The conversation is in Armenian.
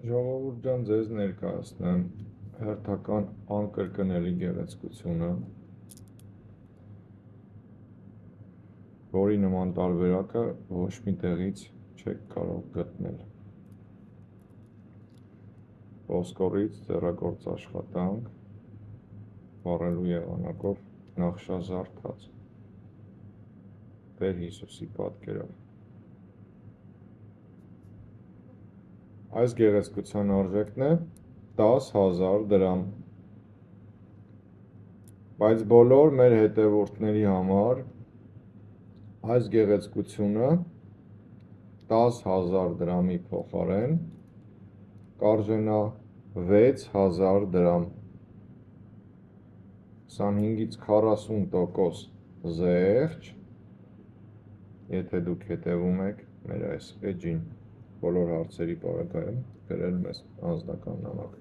Ժողովուրդ ջան, ձեզ ներկայացնեմ հերթական անկրկնելի գեղեցկությունը, որի նման տարբերակը ոչ մի տեղից չեք կարող գտնել։ Ոսկորից ձեռագործ աշխատանք, վառելու եղանակով նախշազարդած, Տեր Հիսուսի պատկերով։ Այս գեղեցկության արժեքն է 10,000 դրամ, բայց բոլոր մեր հետևորդների համար այս գեղեցկությունը 10,000 դրամի փոխարեն կարժենա 6,000 դրամ, 25-ից 40% զեղչ, եթե դուք հետևում եք մեր այս էջին, բոլոր հարցերի պարագայում գրել մեզ անձնական նամակ։